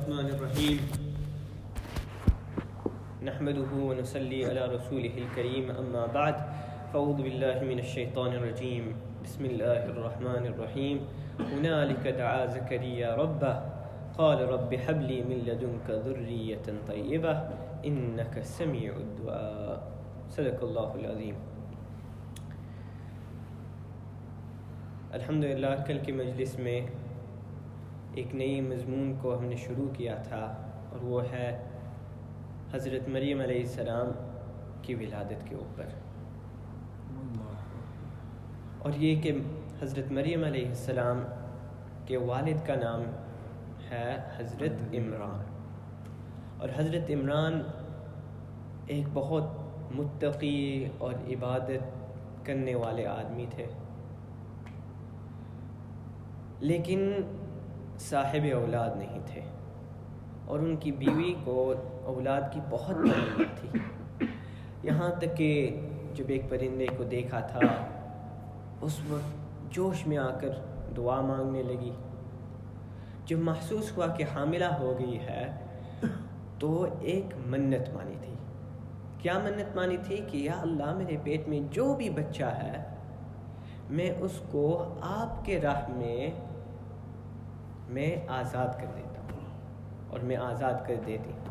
الرحمن الرحیم نحمده ونصلی علی رسوله الکریم اما بعد فاعوذ باللہ من الشیطان الرجیم بسم اللہ الرحمن الرحیم هنالک دعا زکریا ربہ قال رب هب لي من لدنك ذریة طیبہ انک سمیع الدعاء صدق اللہ العظیم۔ الحمدللہ کل کی مجلس میں ایک نئی مضمون کو ہم نے شروع کیا تھا اور وہ ہے حضرت مریم علیہ السلام کی ولادت کے اوپر، اور یہ کہ حضرت مریم علیہ السلام کے والد کا نام ہے حضرت عمران، اور حضرت عمران ایک بہت متقی اور عبادت کرنے والے آدمی تھے، لیکن صاحب اولاد نہیں تھے، اور ان کی بیوی کو اولاد کی بہت تمنا تھی، یہاں تک کہ جب ایک پرندے کو دیکھا تھا اس وقت جوش میں آ کر دعا مانگنے لگی۔ جب محسوس ہوا کہ حاملہ ہو گئی ہے تو ایک منت مانی تھی۔ کیا منت مانی تھی؟ کہ یا اللہ میرے پیٹ میں جو بھی بچہ ہے میں اس کو آپ کے راہ میں آزاد کر دیتا ہوں، اور میں آزاد کر دیتی ہوں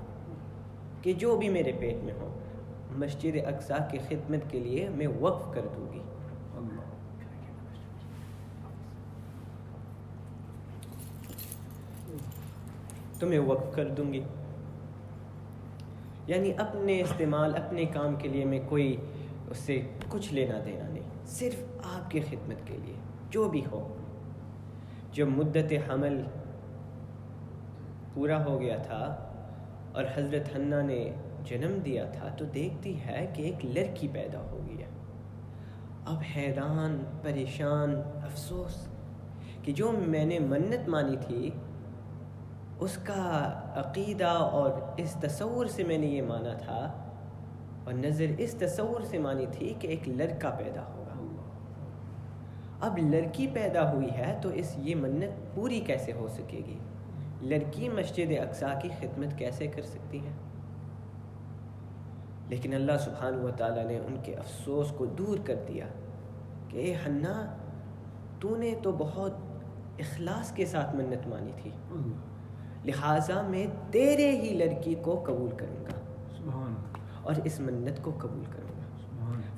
کہ جو بھی میرے پیٹ میں ہو مسجد اقصیٰ کی خدمت کے لیے میں وقف کر دوں گی۔ تو میں وقف کر دوں گی، یعنی اپنے استعمال اپنے کام کے لیے میں کوئی اس سے کچھ لینا دینا نہیں، صرف آپ کی خدمت کے لیے جو بھی ہو۔ جب مدت حمل پورا ہو گیا تھا اور حضرت حنہ نے جنم دیا تھا تو دیکھتی ہے کہ ایک لڑکی پیدا ہو گئی ہے۔ اب حیران، پریشان، افسوس کہ جو میں نے منت مانی تھی اس کا عقیدہ اور اس تصور سے میں نے یہ مانا تھا، اور نظر اس تصور سے مانی تھی کہ ایک لڑکا پیدا ہوگا۔ اب لڑکی پیدا ہوئی ہے تو یہ منت پوری کیسے ہو سکے گی؟ لڑکی مسجد اقصیٰ کی خدمت کیسے کر سکتی ہے؟ لیکن اللہ سبحانہ و تعالیٰ نے ان کے افسوس کو دور کر دیا کہ اے حنہ تو نے تو بہت اخلاص کے ساتھ منت مانی تھی، لہٰذا میں تیرے ہی لڑکی کو قبول کروں گا اور اس منت کو قبول کروں گا۔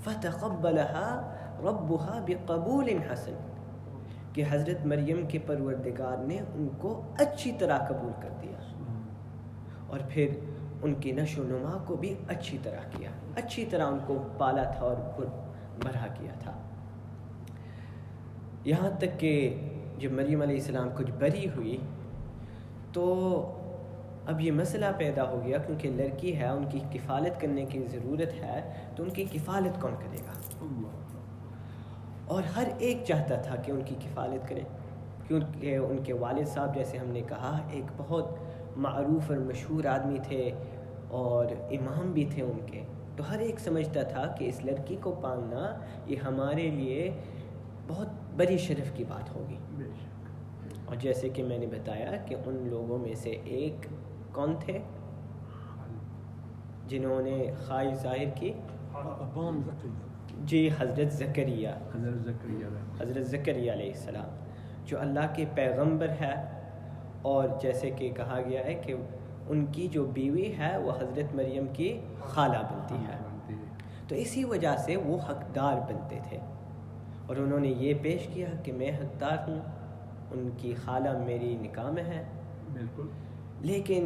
فَتَقَبَّلَهَا رَبُّهَا بِقَبُولٍ حَسَنٍ، کہ حضرت مریم کے پروردگار نے ان کو اچھی طرح قبول کر دیا، اور پھر ان کی نشو و نما کو بھی اچھی طرح کیا، اچھی طرح ان کو پالا تھا اور بڑھا کیا تھا، یہاں تک کہ جب مریم علیہ السلام کچھ بڑی ہوئی تو اب یہ مسئلہ پیدا ہو گیا، کیونکہ لڑکی ہے ان کی کفالت کرنے کی ضرورت ہے، تو ان کی کفالت کون کرے گا؟ اور ہر ایک چاہتا تھا کہ ان کی کفالت کرے، کیونکہ ان کے والد صاحب جیسے ہم نے کہا ایک بہت معروف اور مشہور آدمی تھے اور امام بھی تھے ان کے، تو ہر ایک سمجھتا تھا کہ اس لڑکی کو پالنا یہ ہمارے لیے بہت بڑی شرف کی بات ہوگی۔ اور جیسے کہ میں نے بتایا کہ ان لوگوں میں سے ایک کون تھے جنہوں نے خواہش ظاہر کی؟ جی، حضرت زکریا علیہ السلام، جو اللہ کے پیغمبر ہے، اور جیسے کہ کہا گیا ہے کہ ان کی جو بیوی ہے وہ حضرت مریم کی خالہ بنتی ہے، تو اسی وجہ سے وہ حقدار بنتے تھے، اور انہوں نے یہ پیش کیا کہ میں حقدار ہوں، ان کی خالہ میری نکاح میں ہے۔ بالکل، لیکن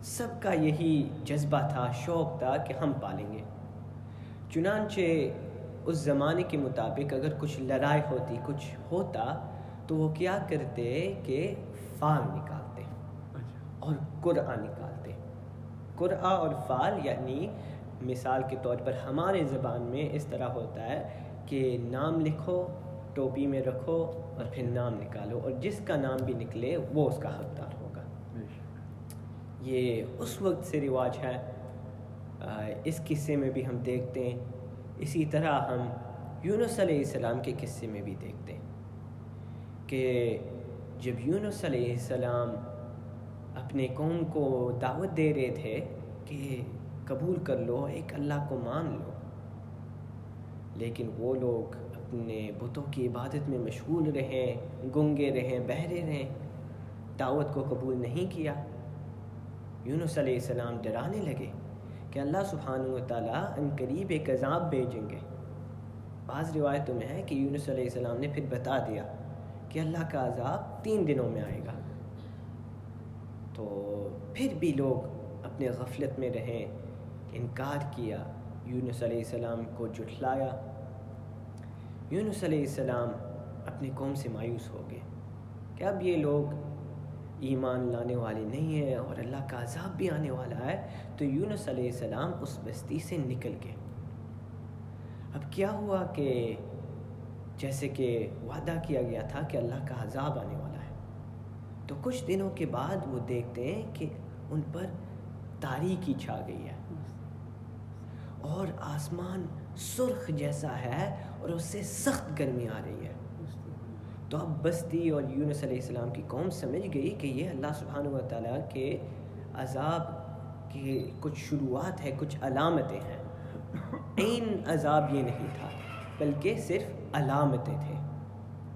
سب کا یہی جذبہ تھا، شوق تھا کہ ہم پالیں گے۔ چنانچہ اس زمانے کے مطابق اگر کچھ لڑائی ہوتی، کچھ ہوتا، تو وہ کیا کرتے کہ فال نکالتے اور قرعہ نکالتے۔ قرعہ اور فال یعنی مثال کے طور پر ہمارے زبان میں اس طرح ہوتا ہے کہ نام لکھو، ٹوپی میں رکھو اور پھر نام نکالو، اور جس کا نام بھی نکلے وہ اس کا حقدار ہوگا۔ یہ اس وقت سے رواج ہے، اس قصے میں بھی ہم دیکھتے ہیں، اسی طرح ہم یونس علیہ السلام کے قصے میں بھی دیکھتے ہیں کہ جب یونس علیہ السلام اپنے قوم کو دعوت دے رہے تھے کہ قبول کر لو، ایک اللہ کو مان لو، لیکن وہ لوگ اپنے بتوں کی عبادت میں مشغول رہیں، گنگے رہیں، بہرے رہیں، دعوت کو قبول نہیں کیا۔ یونس علیہ السلام ڈرانے لگے کہ اللہ سبحانہ و تعالیٰ ان قریب ایک عذاب بھیجیں گے۔ بعض روایتوں میں ہے کہ یونس علیہ السلام نے پھر بتا دیا کہ اللہ کا عذاب 3 دنوں میں آئے گا۔ تو پھر بھی لوگ اپنے غفلت میں رہیں، انکار کیا، یونس علیہ السلام کو جھٹلایا۔ یونس علیہ السلام اپنی قوم سے مایوس ہو گئے کہ اب یہ لوگ ایمان لانے والے نہیں ہیں اور اللہ کا عذاب بھی آنے والا ہے۔ تو یونس علیہ السلام اس بستی سے نکل گئے۔ اب کیا ہوا کہ جیسے کہ وعدہ کیا گیا تھا کہ اللہ کا عذاب آنے والا ہے، تو کچھ دنوں کے بعد وہ دیکھتے ہیں کہ ان پر تاریکی چھا گئی ہے اور آسمان سرخ جیسا ہے اور اس سے سخت گرمی آ رہی ہے۔ تو اب بستی اور یونس علیہ السلام کی قوم سمجھ گئی کہ یہ اللہ سبحانہ و تعالیٰ کے عذاب کی کچھ شروعات ہے، کچھ علامتیں ہیں۔ عین عذاب یہ نہیں تھا بلکہ صرف علامتیں تھے،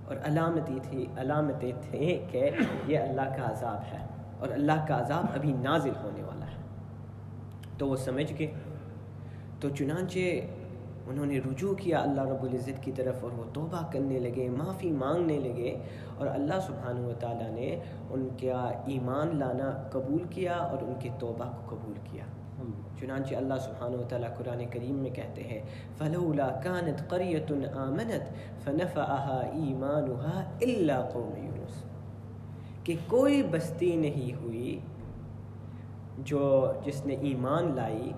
اور علامتیں تھیں کہ یہ اللہ کا عذاب ہے اور اللہ کا عذاب ابھی نازل ہونے والا ہے۔ تو وہ سمجھ گئے، تو چنانچہ انہوں نے رجوع کیا اللہ رب العزت کی طرف، اور وہ توبہ کرنے لگے، معافی مانگنے لگے، اور اللہ سبحانہ و تعالیٰ نے ان کا ایمان لانا قبول کیا اور ان کی توبہ کو قبول کیا۔ چنانچہ اللہ سبحانہ و تعالیٰ قرآن کریم میں کہتے ہیں فَلَوْلَا كَانَتْ قَرْيَةٌ آمَنَتْ فَنَفَعَهَا إِيمَانُهَا إِلَّا قَوْمَ یونس، کہ کوئی بستی نہیں ہوئی جس نے ایمان لائی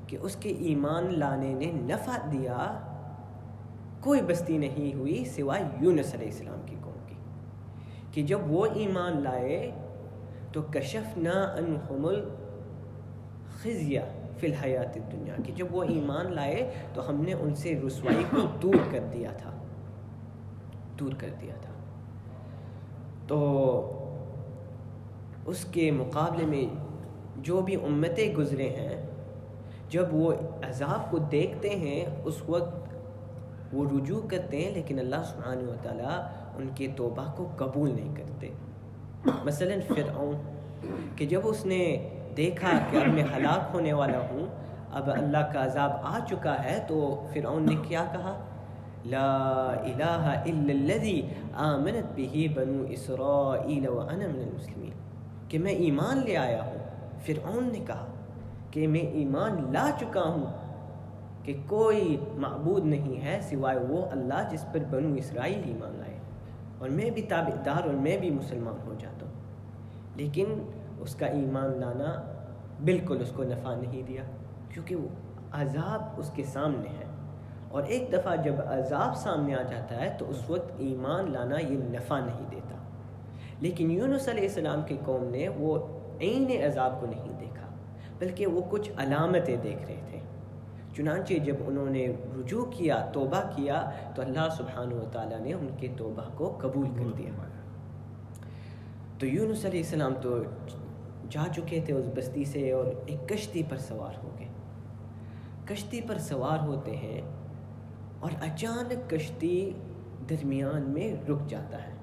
کہ اس کے ایمان لانے نے نفع دیا، کوئی بستی نہیں ہوئی سوائے یونس علیہ السلام کی قوم کی، کہ جب وہ ایمان لائے تو کشفنا عنہم الخزي فی الحیات الدنیا، کہ جب وہ ایمان لائے تو ہم نے ان سے رسوائی کو دور کر دیا تھا۔ تو اس کے مقابلے میں جو بھی امتیں گزرے ہیں، جب وہ عذاب کو دیکھتے ہیں اس وقت وہ رجوع کرتے ہیں، لیکن اللہ سبحانہ و تعالیٰ ان کے توبہ کو قبول نہیں کرتے۔ مثلا فرعون، کہ جب اس نے دیکھا کہ اب میں ہلاک ہونے والا ہوں، اب اللہ کا عذاب آ چکا ہے، تو فرعون نے کیا کہا؟ لا الہ الا الذی آمنت بہ بنو اسرائیل وانا من المسلمین، کہ میں ایمان لے آیا ہوں۔ فرعون نے کہا کہ میں ایمان لا چکا ہوں کہ کوئی معبود نہیں ہے سوائے وہ اللہ جس پر بنو اسرائیل ایمان لائے، اور میں بھی تابعدار اور میں بھی مسلمان ہو جاتا ہوں۔ لیکن اس کا ایمان لانا بالکل اس کو نفع نہیں دیا، کیونکہ وہ عذاب اس کے سامنے ہے، اور ایک دفعہ جب عذاب سامنے آ جاتا ہے تو اس وقت ایمان لانا یہ نفع نہیں دیتا۔ لیکن یونس علیہ السلام کی قوم نے وہ عین عذاب کو نہیں دیکھا، بلکہ وہ کچھ علامتیں دیکھ رہے تھے۔ چنانچہ جب انہوں نے رجوع کیا، توبہ کیا، تو اللہ سبحانہ و تعالیٰ نے ان کے توبہ کو قبول کر دیا۔ تو یونس علیہ السلام تو جا چکے تھے اس بستی سے، اور ایک کشتی پر سوار ہو گئے۔ کشتی پر سوار ہوتے ہیں اور اچانک کشتی درمیان میں رک جاتا ہے،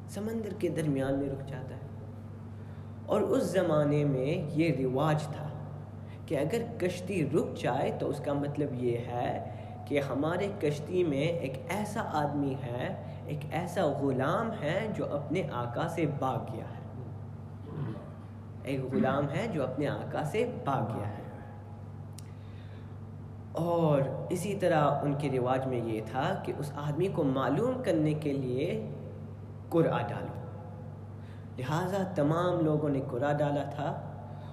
سمندر کے درمیان میں رک جاتا ہے۔ اور اس زمانے میں یہ رواج تھا کہ اگر کشتی رک جائے تو اس کا مطلب یہ ہے کہ ہمارے کشتی میں ایک ایسا آدمی ہے، ایک ایسا غلام ہے جو اپنے آقا سے بھاگ گیا ہے، ایک غلام ہے جو اپنے آقا سے بھاگ گیا ہے۔ اور اسی طرح ان کے رواج میں یہ تھا کہ اس آدمی کو معلوم کرنے کے لیے قرعہ ڈالو، لہٰذا تمام لوگوں نے قرعہ ڈالا تھا،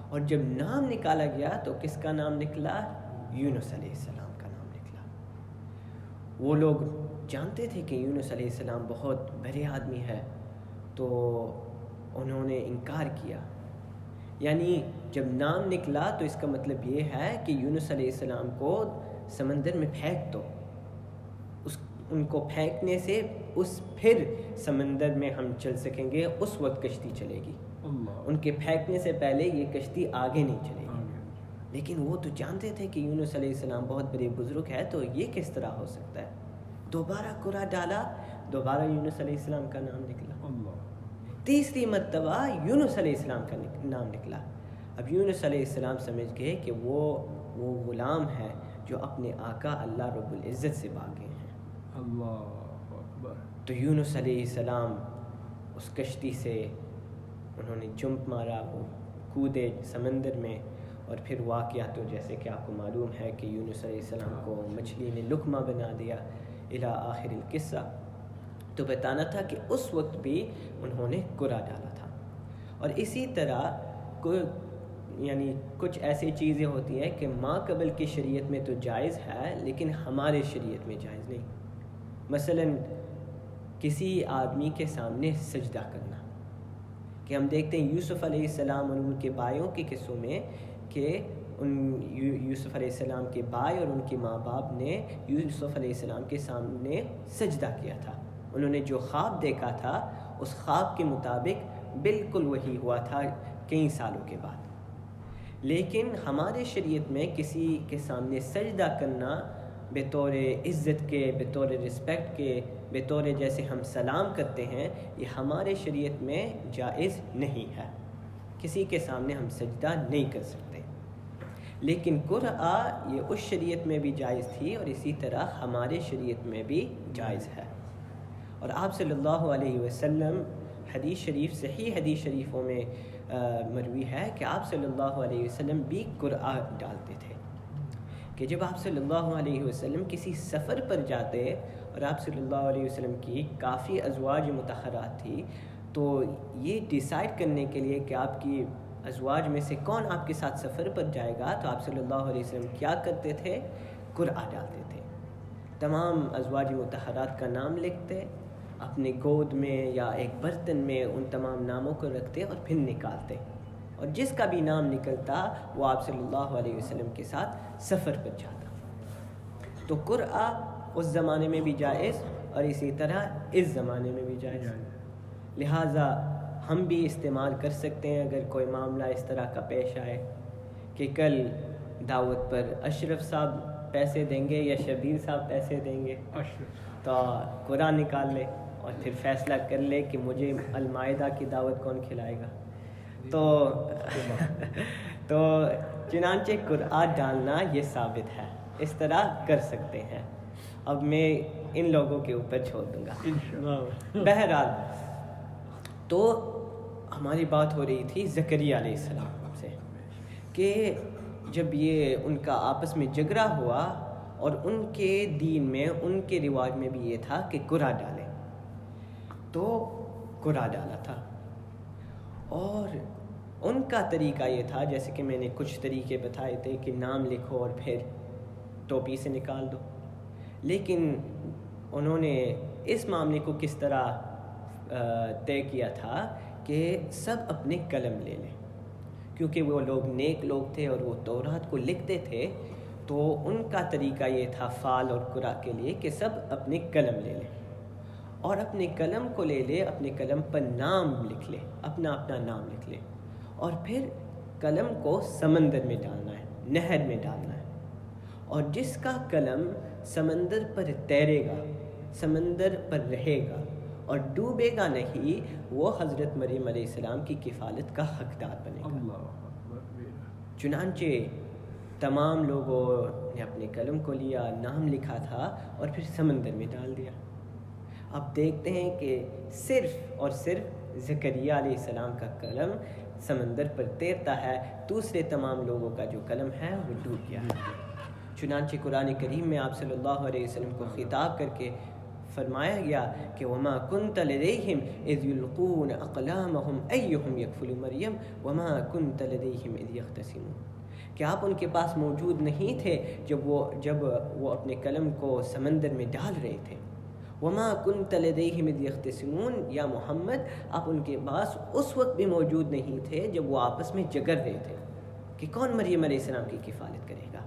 اور جب نام نکالا گیا تو کس کا نام نکلا؟ یونس علیہ السلام کا نام نکلا۔ وہ لوگ جانتے تھے کہ یونس علیہ السلام بہت بڑے آدمی ہے، تو انہوں نے انکار کیا۔ یعنی جب نام نکلا تو اس کا مطلب یہ ہے کہ یونس علیہ السلام کو سمندر میں پھینک دو، ان کو پھینکنے سے پھر سمندر میں ہم چل سکیں گے، اس وقت کشتی چلے گی۔ ان کے پھینکنے سے پہلے یہ کشتی آگے نہیں چلے گی. لیکن وہ تو جانتے تھے کہ یونس علیہ السلام بہت بڑے بزرگ ہے، تو یہ کس طرح ہو سکتا ہے. دوبارہ قرآن ڈالا، دوبارہ یونس علیہ السلام کا نام نکلا. تیسری مرتبہ یونس علیہ السلام کا نام نکلا. اب یونس علیہ السلام سمجھ گئے کہ وہ غلام ہے جو اپنے آقا اللہ رب العزت سے بھاگے ہیں. اللہ اکبر. تو یونس علیہ السلام اس کشتی سے انہوں نے جمپ مارا، وہ کودے سمندر میں، اور پھر واقعہ تو جیسے کہ آپ کو معلوم ہے کہ یونس علیہ السلام کو مچھلی نے لقمہ بنا دیا الی آخر القصہ. تو بتانا تھا کہ اس وقت بھی انہوں نے قرآ ڈالا تھا. اور اسی طرح یعنی کچھ ایسی چیزیں ہوتی ہیں کہ ما قبل کی شریعت میں تو جائز ہے لیکن ہمارے شریعت میں جائز نہیں. مثلا کسی آدمی کے سامنے سجدہ کرنا، کہ ہم دیکھتے ہیں یوسف علیہ السلام اور ان کے بھائیوں کے قصوں میں کہ یوسف علیہ السلام کے بھائی اور ان کے ماں باپ نے یوسف علیہ السلام کے سامنے سجدہ کیا تھا. انہوں نے جو خواب دیکھا تھا اس خواب کے مطابق بالکل وہی ہوا تھا کئی سالوں کے بعد. لیکن ہمارے شریعت میں کسی کے سامنے سجدہ کرنا بطور عزت کے، بطور رسپیکٹ کے، بطور جیسے ہم سلام کرتے ہیں، یہ ہمارے شریعت میں جائز نہیں ہے. کسی کے سامنے ہم سجدہ نہیں کر سکتے. لیکن قرآ یہ اس شریعت میں بھی جائز تھی اور اسی طرح ہمارے شریعت میں بھی جائز ہے. اور آپ صلی اللہ علیہ وسلم حدیث شریف، صحیح حدیث شریفوں میں مروی ہے کہ آپ صلی اللہ علیہ وسلم بھی قرآ ڈالتے تھے. کہ جب آپ صلی اللہ علیہ وسلم کسی سفر پر جاتے اور آپ صلی اللہ علیہ وسلم کی کافی ازواج مطہرات تھی، تو یہ ڈیسائیڈ کرنے کے لیے کہ آپ کی ازواج میں سے کون آپ کے ساتھ سفر پر جائے گا، تو آپ صلی اللہ علیہ وسلم کیا کرتے تھے؟ قرآ ڈالتے تھے. تمام ازواج مطہرات کا نام لکھتے، اپنے گود میں یا ایک برتن میں ان تمام ناموں کو رکھتے اور پھر نکالتے، اور جس کا بھی نام نکلتا وہ آپ صلی اللہ علیہ وسلم کے ساتھ سفر پر جاتا. تو قرآ اس زمانے میں بھی جائز اور اسی طرح اس زمانے میں بھی جائز. لہٰذا ہم بھی استعمال کر سکتے ہیں اگر کوئی معاملہ اس طرح کا پیش آئے کہ کل دعوت پر اشرف صاحب پیسے دیں گے یا شبیر صاحب پیسے دیں گے، تو قرآن نکال لے اور پھر فیصلہ کر لے کہ مجھے المائدہ کی دعوت کون کھلائے گا. تو چنانچہ قرآن ڈالنا یہ ثابت ہے، اس طرح کر سکتے ہیں. اب میں ان لوگوں کے اوپر چھوڑ دوں گا. بہرحال تو ہماری بات ہو رہی تھی زکریا علیہ السلام سے کہ جب یہ ان کا آپس میں جھگڑا ہوا اور ان کے دین میں، ان کے رواج میں بھی یہ تھا کہ قرآ ڈالیں، تو قرآ ڈالا تھا. اور ان کا طریقہ یہ تھا، جیسے کہ میں نے کچھ طریقے بتائے تھے کہ نام لکھو اور پھر ٹوپی سے نکال دو. لیکن انہوں نے اس معاملے کو کس طرح طے کیا تھا کہ سب اپنے قلم لے لیں، کیونکہ وہ لوگ نیک لوگ تھے اور وہ تورات کو لکھتے تھے. تو ان کا طریقہ یہ تھا فال اور قرآ کے لیے کہ سب اپنے قلم لے لیں، اور اپنے قلم کو لے لے، اپنے قلم پر نام لکھ لے، اپنا اپنا نام لکھ لے، اور پھر قلم کو سمندر میں ڈالنا ہے، نہر میں ڈالنا ہے. اور جس کا قلم سمندر پر تیرے گا، سمندر پر رہے گا اور ڈوبے گا نہیں، وہ حضرت مریم علیہ السلام کی کفالت کا حقدار بنے گا. چنانچہ تمام لوگوں نے اپنے قلم کو لیا، نام لکھا تھا اور پھر سمندر میں ڈال دیا. اب دیکھتے ہیں کہ صرف اور صرف زکریا علیہ السلام کا قلم سمندر پر تیرتا ہے، دوسرے تمام لوگوں کا جو قلم ہے وہ ڈوب گیا ہے. چنانچہ قرآن کریم میں آپ صلی اللہ علیہ وسلم کو خطاب کر کے فرمایا گیا کہ وما كنت لديهم اذ يلقون اقلامهم ايهم يكفل مريم وما كنت لديهم اذ يختصمون. کہ آپ ان کے پاس موجود نہیں تھے جب وہ اپنے قلم کو سمندر میں ڈال رہے تھے. وما كنت لديهم اذ يختصمون، یا محمد آپ ان کے پاس اس وقت بھی موجود نہیں تھے جب وہ آپس میں جھگڑ رہے تھے کہ کون مریم علیہ السلام کی کفالت کرے گا.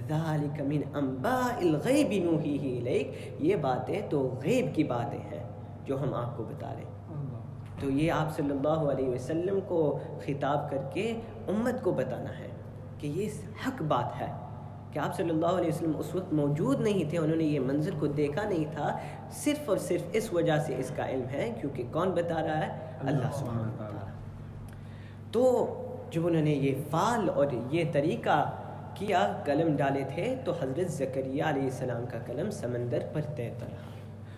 ذالک من انباء الغیب نوحیہ الیک، یہ باتیں تو غیب کی باتیں ہیں جو ہم آپ کو بتا رہے ہیں. تو یہ آپ صلی اللہ علیہ وسلم کو خطاب کر کے امت کو بتانا ہے کہ یہ حق بات ہے کہ آپ صلی اللہ علیہ وسلم اس وقت موجود نہیں تھے, انہوں نے یہ منظر کو دیکھا نہیں تھا, صرف اور صرف اس وجہ سے اس کا علم ہے کیونکہ کون بتا رہا ہے؟ اللہ سبحانہ و تعالیٰ. تو جب انہوں نے یہ فعل اور یہ طریقہ کیا, قلم ڈالے تھے, تو حضرت زکریہ علیہ السلام کا قلم سمندر پر تیرتا رہا.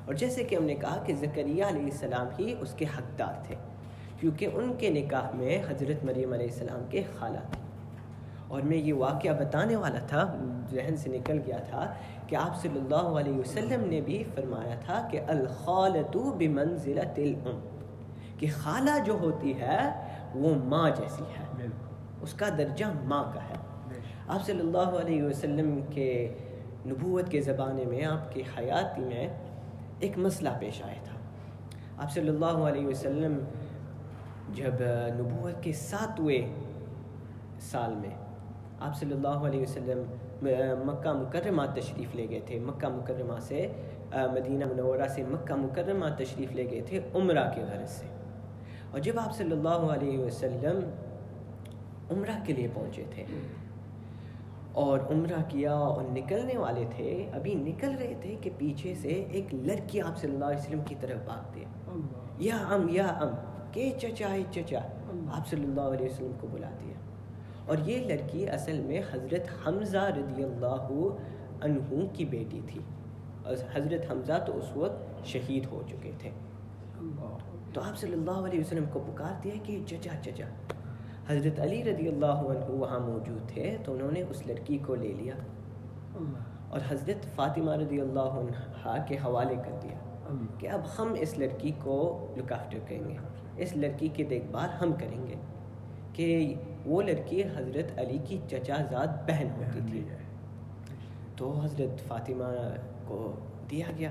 اور جیسے کہ ہم نے کہا کہ زکریہ علیہ السلام ہی اس کے حقدار تھے کیونکہ ان کے نکاح میں حضرت مریم علیہ السلام کے خالہ تھی. اور میں یہ واقعہ بتانے والا تھا, ذہن سے نکل گیا تھا کہ آپ صلی اللہ علیہ وسلم نے بھی فرمایا تھا کہ الخالۃ بمنزلۃ الام, کہ خالہ جو ہوتی ہے وہ ماں جیسی ہے, اس کا درجہ ماں کا ہے. آپ صلی اللہ علیہ وسلم کے نبوت کے زمانے میں, آپ کی حیاتی میں ایک مسئلہ پیش آیا تھا. آپ صلی اللہ علیہ وسلم جب نبوت کے 7ویں سال میں آپ صلی اللہ علیہ وسلم مکہ مکرمہ تشریف لے گئے تھے. مکہ مکرمہ سے مدینہ منورہ سے مکہ مکرمہ تشریف لے گئے تھے عمرہ کے غرض سے. اور جب آپ صلی اللہ علیہ وسلم عمرہ کے لیے پہنچے تھے اور عمرہ کیا اور نکلنے والے تھے, ابھی نکل رہے تھے کہ پیچھے سے ایک لڑکی آپ صلی اللہ علیہ وسلم کی طرف بھاگتی ہے, یا ام کہ چچا چچا, آپ صلی اللہ علیہ وسلم کو بلاتی ہے. اور یہ لڑکی اصل میں حضرت حمزہ رضی اللہ عنہ کی بیٹی تھی. اور حضرت حمزہ تو اس وقت شہید ہو چکے تھے. تو آپ صلی اللہ علیہ وسلم کو پکارتی ہے کہ چچا چچا. حضرت علی رضی اللہ عنہ وہاں موجود تھے تو انہوں نے اس لڑکی کو لے لیا اور حضرت فاطمہ رضی اللہ عنہا کے حوالے کر دیا کہ اب ہم اس لڑکی کو لک آفٹر کریں گے, اس لڑکی کی دیکھ بھال ہم کریں گے. کہ وہ لڑکی حضرت علی کی چچا زاد بہن ہوتی تھی. تو حضرت فاطمہ کو دیا گیا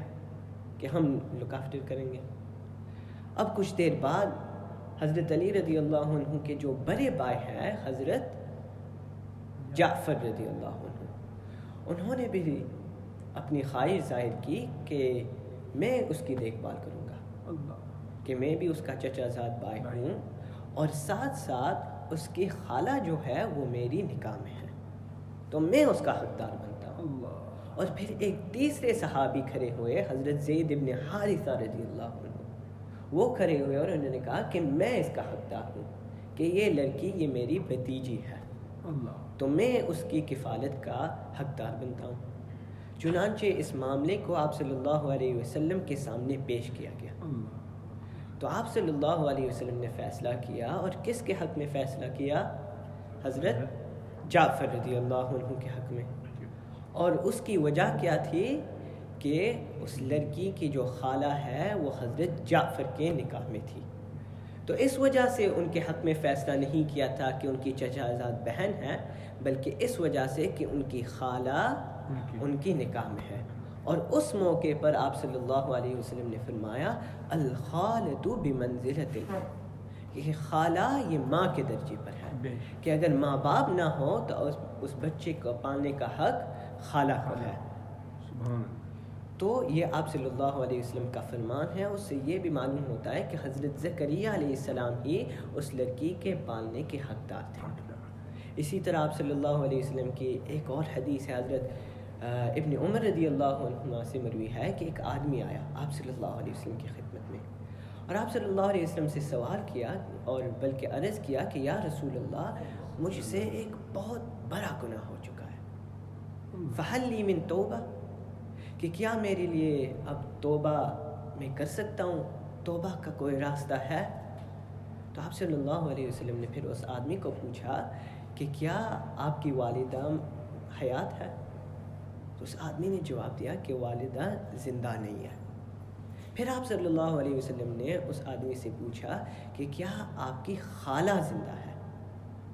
کہ ہم لک آفٹر کریں گے. اب کچھ دیر بعد حضرت علی رضی اللہ عنہ کے جو بڑے بھائی ہیں حضرت جعفر رضی اللہ عنہ, انہوں نے بھی اپنی خواہش ظاہر کی کہ میں اس کی دیکھ بھال کروں گا, کہ میں بھی اس کا چچا زاد بھائی ہوں اور ساتھ ساتھ اس کی خالہ جو ہے وہ میری نکاح میں ہے, تو میں اس کا حقدار بنتا ہوں. اور پھر ایک تیسرے صحابی کھڑے ہوئے, حضرت زید ابن حارثہ رضی اللہ عنہ, وہ کھڑے ہوئے اور انہوں نے کہا کہ میں اس کا حقدار ہوں کہ یہ لڑکی یہ میری بھتیجی ہے, تو میں اس کی کفالت کا حقدار بنتا ہوں. چنانچہ اس معاملے کو آپ صلی اللہ علیہ وسلم کے سامنے پیش کیا گیا. تو آپ صلی اللہ علیہ وسلم نے فیصلہ کیا, اور کس کے حق میں فیصلہ کیا؟ حضرت جعفر رضی اللہ عنہ کے حق میں. اور اس کی وجہ کیا تھی کہ اس لڑکی کی جو خالہ ہے وہ حضرت جعفر کے نکاح میں تھی. تو اس وجہ سے ان کے حق میں فیصلہ نہیں کیا تھا کہ ان کی چچا زاد بہن ہے, بلکہ اس وجہ سے کہ ان کی خالہ ان کی نکاح میں ہے. اور اس موقع پر آپ صلی اللہ علیہ وسلم نے فرمایا الخالۃ بمنزلۃ الام, یہ خالہ یہ ماں کے درجے پر ہے, کہ اگر ماں باپ نہ ہو تو اس بچے کو پالنے کا حق خالہ کو ہے. تو یہ آپ صلی اللہ علیہ وسلم کا فرمان ہے. اس سے یہ بھی معلوم ہوتا ہے کہ حضرت زکریا علیہ السلام ہی اس لڑکی کے پالنے کے حقدار تھے. اسی طرح آپ صلی اللہ علیہ وسلم کی ایک اور حدیث ہے, حضرت ابن عمر رضی اللہ عنہ سے مروی ہے کہ ایک آدمی آیا آپ صلی اللہ علیہ وسلم کی خدمت میں, اور آپ صلی اللہ علیہ وسلم سے سوال کیا اور بلکہ عرض کیا کہ یا رسول اللہ, مجھ سے ایک بہت بڑا گناہ ہو چکا ہے, فہل لی من توبہ, کہ کیا میرے لیے اب توبہ میں کر سکتا ہوں, توبہ کا کوئی راستہ ہے؟ تو آپ صلی اللہ علیہ وسلم نے پھر اس آدمی کو پوچھا کہ کیا آپ کی والدہ حیات ہے؟ تو اس آدمی نے جواب دیا کہ والدہ زندہ نہیں ہے. پھر آپ صلی اللہ علیہ وسلم نے اس آدمی سے پوچھا کہ کیا آپ کی خالہ زندہ ہے؟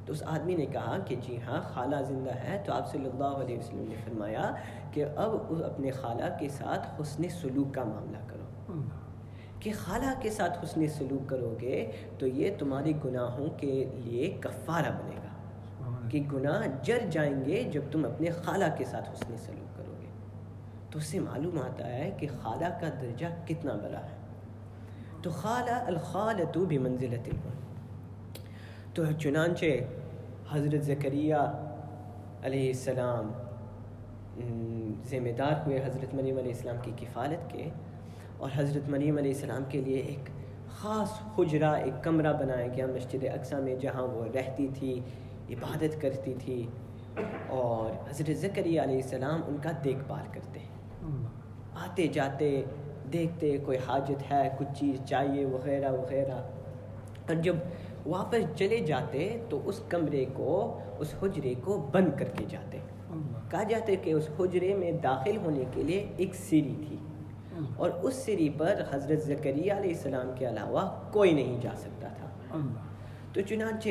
تو اس آدمی نے کہا کہ جی ہاں خالہ زندہ ہے. تو آپ صلی اللہ علیہ وسلم نے فرمایا کہ اب اپنے خالہ کے ساتھ حسن سلوک کا معاملہ کرو, کہ خالہ کے ساتھ حسن سلوک کرو گے تو یہ تمہارے گناہوں کے لیے کفارہ بنے گا, کہ گناہ جر جائیں گے جب تم اپنے خالہ کے ساتھ حسن سلوک کرو گے. تو اس سے معلوم آتا ہے کہ خالہ کا درجہ کتنا بڑا ہے. تو الخالۃ بمنزلۃ الام. تو چنانچہ حضرت زکریا علیہ السلام ذمہ دار ہوئے حضرت مریم علیہ السلام کی کفالت کے، اور حضرت مریم علیہ السلام کے لیے ایک خاص حجرہ، ایک کمرہ بنایا گیا مسجد اقصی میں، جہاں وہ رہتی تھی، عبادت کرتی تھی، اور حضرت زکریا علیہ السلام ان کا دیکھ بھال کرتے ہیں، آتے جاتے دیکھتے کوئی حاجت ہے، کچھ چیز چاہیے وغیرہ وغیرہ. اور جب واپس چلے جاتے تو اس کمرے کو، اس حجرے کو بند کر کے جاتے. کہا جاتا ہے کہ اس حجرے میں داخل ہونے کے لیے ایک سیڑھی تھی، اور اس سیڑھی پر حضرت زکریا علیہ السلام کے علاوہ کوئی نہیں جا سکتا تھا. تو چنانچہ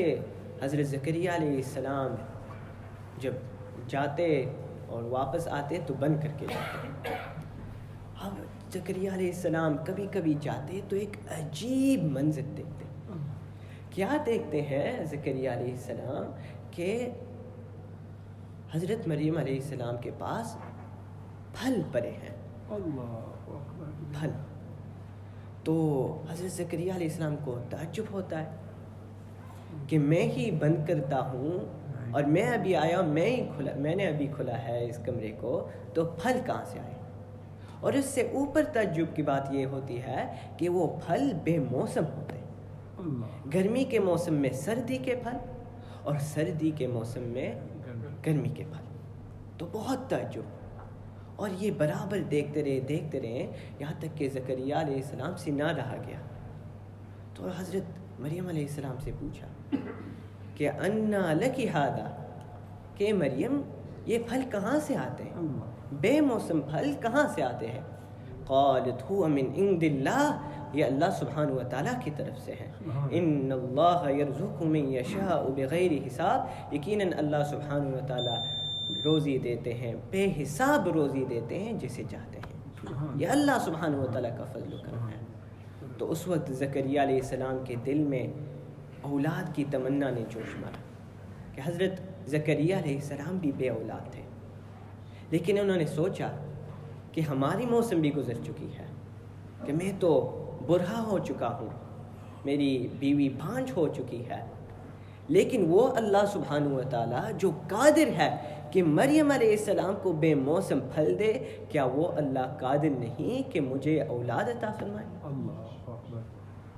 حضرت زکریا علیہ السلام جب جاتے اور واپس آتے تو بند کر کے جاتے. اب زکریا علیہ السلام کبھی کبھی جاتے تو ایک عجیب منظر دیکھتے. کیا دیکھتے ہیں زکریا علیہ السلام کہ حضرت مریم علیہ السلام کے پاس پھل پڑے ہیں، پھل. تو حضرت زکریا علیہ السلام کو تعجب ہوتا ہے کہ میں ہی بند کرتا ہوں، اور میں ابھی آیا، میں نے ابھی کھلا ہے اس کمرے کو، تو پھل کہاں سے آئے؟ اور اس سے اوپر تعجب کی بات یہ ہوتی ہے کہ وہ پھل بے موسم ہوتے ہیں. گرمی کے موسم میں سردی کے پھل، اور سردی کے موسم میں گرمی کے پھل. تو بہت تعجب، اور یہ برابر دیکھتے رہے یہاں تک کہ زکریا علیہ السلام سے نہ رہا گیا. تو حضرت مریم علیہ السلام سے پوچھا کہ انا لکی ھذا، کہ مریم یہ پھل کہاں سے آتے ہیں، بے موسم پھل کہاں سے آتے ہیں؟ قالت هو من عند اللہ، یہ اللہ سبحانہ و تعالیٰ کی طرف سے ہے. ان اللہ یرزق من یشاء بغیر حساب، یقیناً اللہ سبحانہ و تعالیٰ روزی دیتے ہیں، بے حساب روزی دیتے ہیں جسے چاہتے ہیں. یہ اللہ سبحانہ و تعالیٰ کا فضل و کرم ہے. تو اس وقت زکریا علیہ السلام کے دل میں اولاد کی تمنا نے جوش مارا کہ حضرت زکریا علیہ السلام بھی بے اولاد تھے، لیکن انہوں نے سوچا کہ ہماری موسم بھی گزر چکی ہے، کہ میں تو برہا ہو چکا ہوں، میری بیوی بھانج ہو چکی ہے، لیکن وہ اللہ سبحانہ و تعالیٰ جو قادر ہے کہ مریم علیہ السلام کو بے موسم پھل دے، کیا وہ اللہ قادر نہیں کہ مجھے اولاد عطا فرمائے؟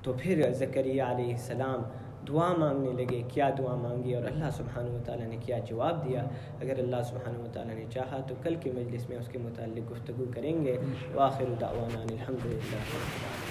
تو پھر زکریا علیہ السلام دعا مانگنے لگے. کیا دعا مانگی اور اللہ سبحانہ و تعالیٰ نے کیا جواب دیا، اگر اللہ سبحانہ و تعالیٰ نے چاہا تو کل کے مجلس میں اس کے متعلق گفتگو کریں گے. وآخر دعوانا الحمدللہ.